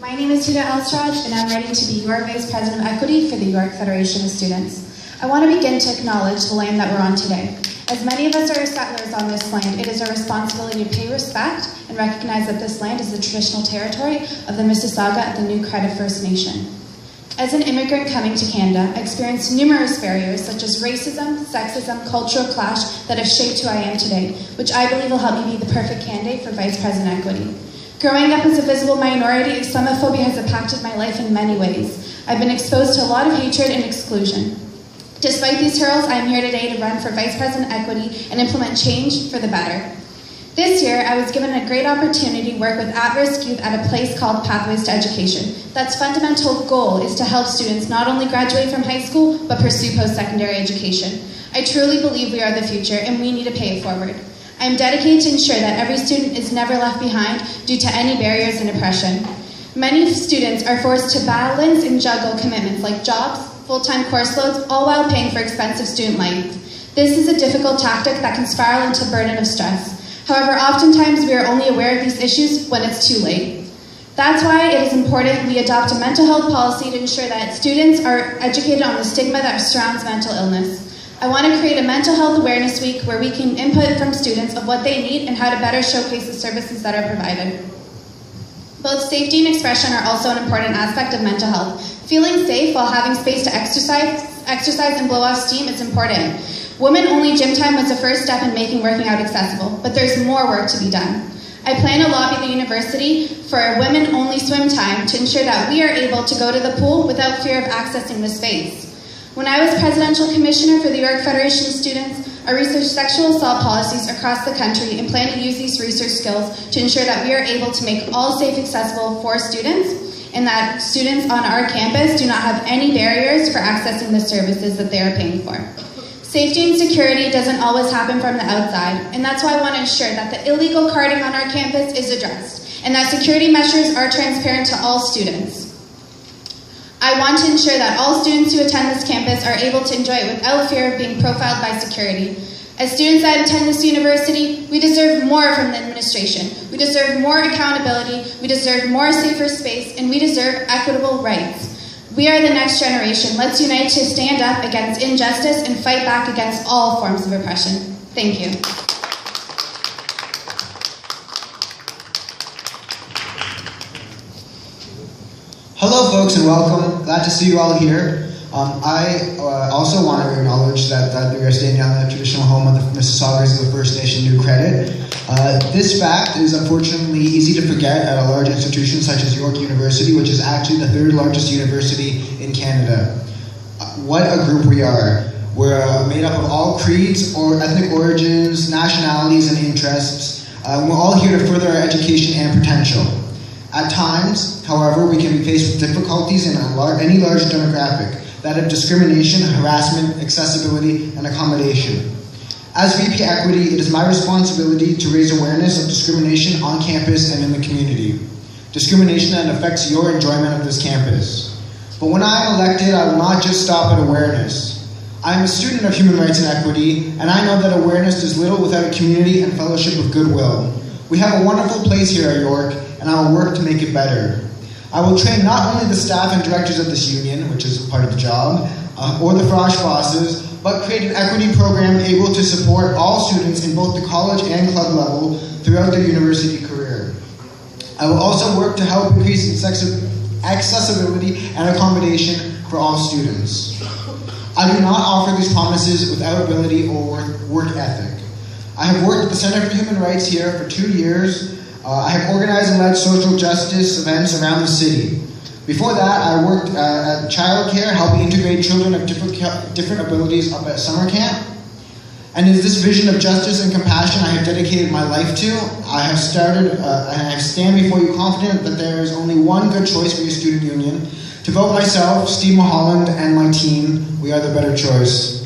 My name is Tita Elstraj, and I'm ready to be your Vice President of Equity for the York Federation of Students. I want to begin to acknowledge the land that we're on today. As many of us are settlers on this land, it is our responsibility to pay respect and recognize that this land is the traditional territory of the Mississauga and the New Credit First Nation. As an immigrant coming to Canada, I experienced numerous barriers such as racism, sexism, cultural clash that have shaped who I am today, which I believe will help me be the perfect candidate for Vice President Equity. Growing up as a visible minority, Islamophobia has impacted my life in many ways. I've been exposed to a lot of hatred and exclusion. Despite these hurdles, I am here today to run for Vice President Equity and implement change for the better. This year, I was given a great opportunity to work with at-risk youth at a place called Pathways to Education. That's fundamental goal is to help students not only graduate from high school, but pursue post-secondary education. I truly believe we are the future, and we need to pay it forward. I am dedicated to ensure that every student is never left behind due to any barriers and oppression. Many students are forced to balance and juggle commitments like jobs, full-time course loads, all while paying for expensive student life. This is a difficult tactic that can spiral into a burden of stress. However, oftentimes we are only aware of these issues when it's too late. That's why it is important we adopt a mental health policy to ensure that students are educated on the stigma that surrounds mental illness. I want to create a mental health awareness week where we can input from students of what they need and how to better showcase the services that are provided. Both safety and expression are also an important aspect of mental health. Feeling safe while having space to exercise and blow off steam is important. Women-only gym time was the first step in making working out accessible, but there's more work to be done. I plan to lobby the university for a women-only swim time to ensure that we are able to go to the pool without fear of accessing the space. When I was Presidential Commissioner for the York Federation of Students, I researched sexual assault policies across the country and plan to use these research skills to ensure that we are able to make all safe accessible for students and that students on our campus do not have any barriers for accessing the services that they are paying for. Safety and security doesn't always happen from the outside, and that's why I want to ensure that the illegal carding on our campus is addressed and that security measures are transparent to all students. I want to ensure that all students who attend this campus are able to enjoy it without fear of being profiled by security. As students that attend this university, we deserve more from the administration. We deserve more accountability, we deserve more safer space, and we deserve equitable rights. We are the next generation. Let's unite to stand up against injustice and fight back against all forms of oppression. Thank you. Hello folks and welcome. Glad to see you all here. I also want to acknowledge that we are standing on the traditional home of the Mississaugas of the First Nation New Credit. This fact is unfortunately easy to forget at a large institution such as York University, which is actually the third largest university in Canada. What a group we are. We're made up of all creeds, or ethnic origins, nationalities, and interests. We're all here to further our education and potential. At times, however, we can be faced with difficulties in any large demographic, that of discrimination, harassment, accessibility, and accommodation. As VP Equity, it is my responsibility to raise awareness of discrimination on campus and in the community. Discrimination that affects your enjoyment of this campus. But when I am elected, I will not just stop at awareness. I am a student of human rights and equity, and I know that awareness does little without a community and fellowship of goodwill. We have a wonderful place here at York, and I will work to make it better. I will train not only the staff and directors of this union, which is part of the job, or the Frosh bosses, but create an equity program able to support all students in both the college and club level throughout their university career. I will also work to help increase accessibility and accommodation for all students. I do not offer these promises without ability or work ethic. I have worked at the Center for Human Rights here for 2 years. I have organized and led social justice events around the city. Before that, I worked at childcare, helping integrate children of different abilities up at summer camp. And it is this vision of justice and compassion I have dedicated my life to. I have stand before you confident that there is only one good choice for your student union. To vote myself, Steve Mulholland, and my team, we are the better choice.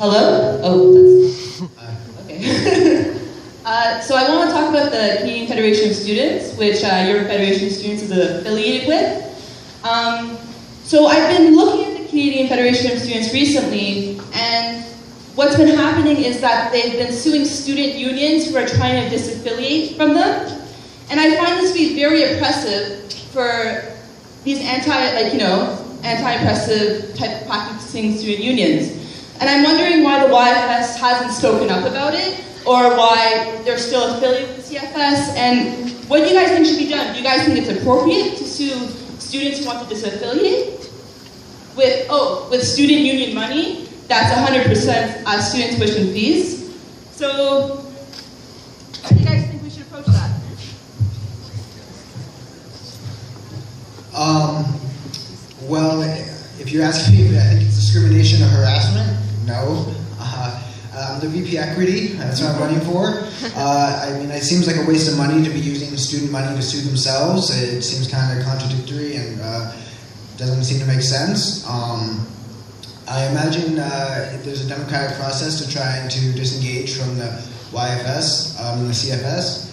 Hello? Oh, that's... Okay. So I want to talk about the Canadian Federation of Students, which your Federation of Students is affiliated with. So I've been looking at the Canadian Federation of Students recently, and what's been happening is that they've been suing student unions who are trying to disaffiliate from them. And I find this to be very oppressive for these anti-oppressive type of practicing student unions. And I'm wondering why the YFS hasn't spoken up about it, or why they're still affiliated with the CFS, and what do you guys think should be done? Do you guys think it's appropriate to sue students who want to disaffiliate with student union money? That's 100% student tuition fees. So, how do you guys think we should approach that? Well, if you're asking me if I think it's discrimination or harassment, no. The VP Equity, that's what I'm running for. I mean, it seems like a waste of money to be using student money to sue themselves. It seems kind of contradictory and doesn't seem to make sense. I imagine there's a democratic process to try to disengage from the YFS and the CFS.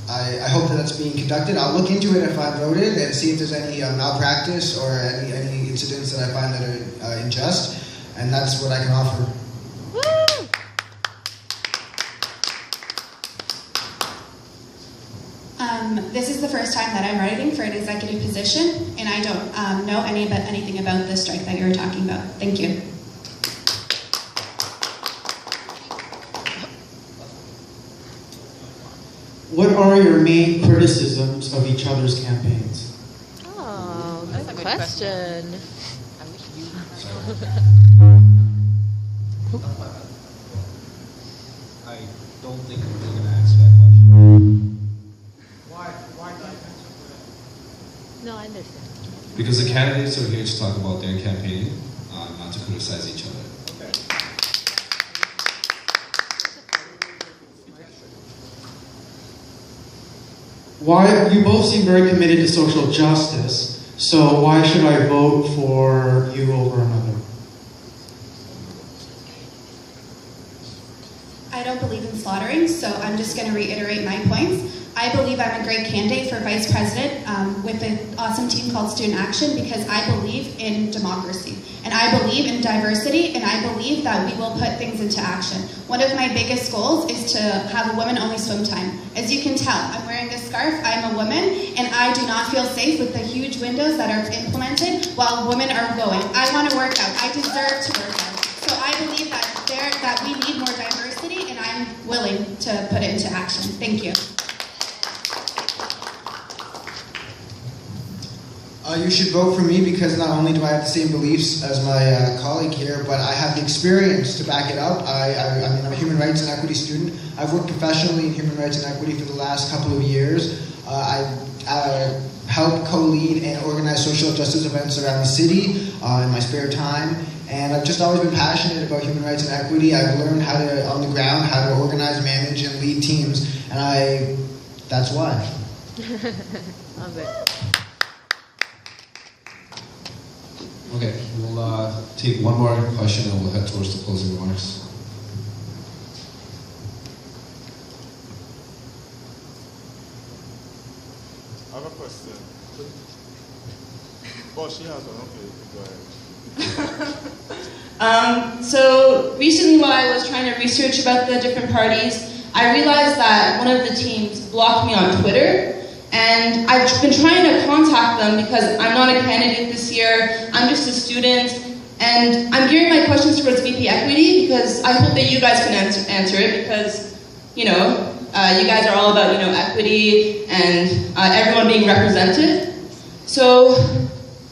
I hope that that's being conducted. I'll look into it if I'm voted and see if there's any malpractice or any incidents that I find that are unjust, and that's what I can offer. This is the first time that I'm running for an executive position, and I don't know anything about the strike that you were talking about. Thank you. What are your main criticisms of each other's campaigns? Oh, that's a good question. I don't think I'm really going to answer that question. Why not answer No, I understand. Because the candidates are here to talk about their campaign, not to criticize each other. Why, you both seem very committed to social justice, so why should I vote for you over another? I don't believe in slaughtering, so I'm just going to reiterate my points. I believe I'm a great candidate for vice president with an awesome team called Student Action because I believe in democracy, and I believe in diversity, and I believe that we will put things into action. One of my biggest goals is to have a women-only swim time. As you can tell, I'm wearing this scarf, I'm a woman, and I do not feel safe with the huge windows that are implemented while women are going. I want to work out. I deserve to work out. So I believe that we need more diversity, and I'm willing to put it into action. Thank you. You should vote for me because not only do I have the same beliefs as my colleague here, but I have the experience to back it up. I mean, I'm a human rights and equity student. I've worked professionally in human rights and equity for the last couple of years. I help co-lead and organize social justice events around the city in my spare time. And I've just always been passionate about human rights and equity. I've learned how to, on the ground, how to organize, manage, and lead teams. And that's why. Love it. Okay, we'll take one more question and we'll head towards the closing remarks. I have a question. Oh, she has one. Okay, go ahead. So recently while I was trying to research about the different parties, I realized that one of the teams blocked me on Twitter. And I've been trying to contact them because I'm not a candidate this year, I'm just a student, and I'm gearing my questions towards VP Equity because I hope that you guys can answer it because, you guys are all about, equity and everyone being represented. So,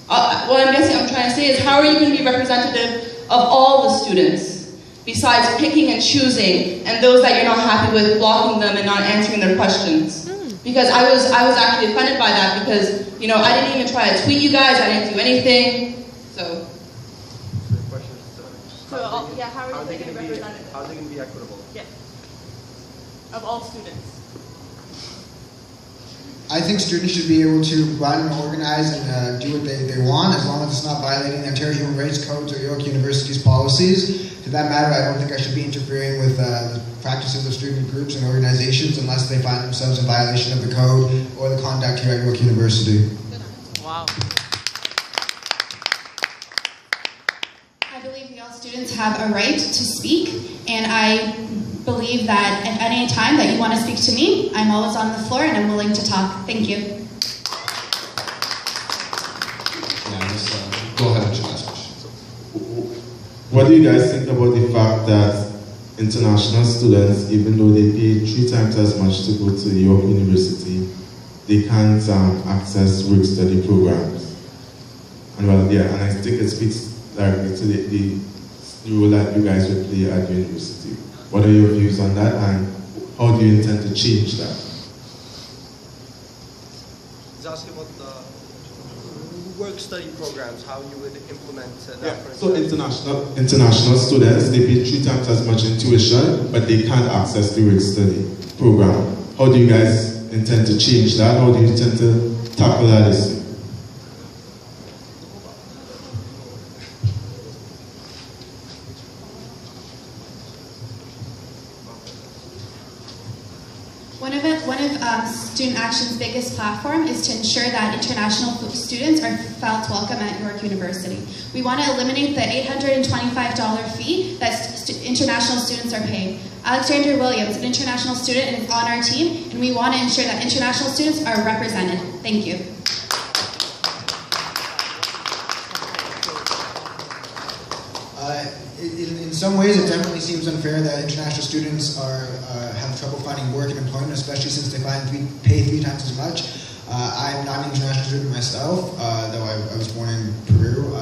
what I'm trying to say is how are you going to be representative of all the students besides picking and choosing and those that you're not happy with, blocking them and not answering their questions? Because I was actually offended by that because, I didn't even try to tweet you guys, I didn't do anything, so. Yeah, how are you going to be representative? How are they going to be equitable? Yeah. Of all students. I think students should be able to run and organize and do what they want as long as it's not violating the Ontario Human Rights Codes or York University's policies. For that matter, I don't think I should be interfering with the practices of student groups and organizations unless they find themselves in violation of the code or the conduct here at York University. Wow. I believe all students have a right to speak, and I believe that at any time that you want to speak to me, I'm always on the floor and I'm willing to talk. Thank you. Yeah, go ahead with your last question. What do you guys think about the fact that international students, even though they pay 3 times as much to go to York University, they can't access work-study programs? And well, yeah, and I think it speaks directly to the role that you guys will play at university. What are your views on that, and how do you intend to change that? He's asking about the work-study programs, how you would implement that. Yeah. So international students, they pay 3 times as much in tuition, but they can't access the work-study program. How do you guys intend to change that? How do you intend to tackle that issue? One of Student Action's biggest platform is to ensure that international students are felt welcome at York University. We want to eliminate the $825 fee that international students are paying. Alexander Williams, an international student, is on our team, and we want to ensure that international students are represented. Thank you. In some ways, it definitely seems unfair that international students have trouble finding work and employment, especially since they pay 3 times as much. I'm not an international student myself, though I was born in Peru.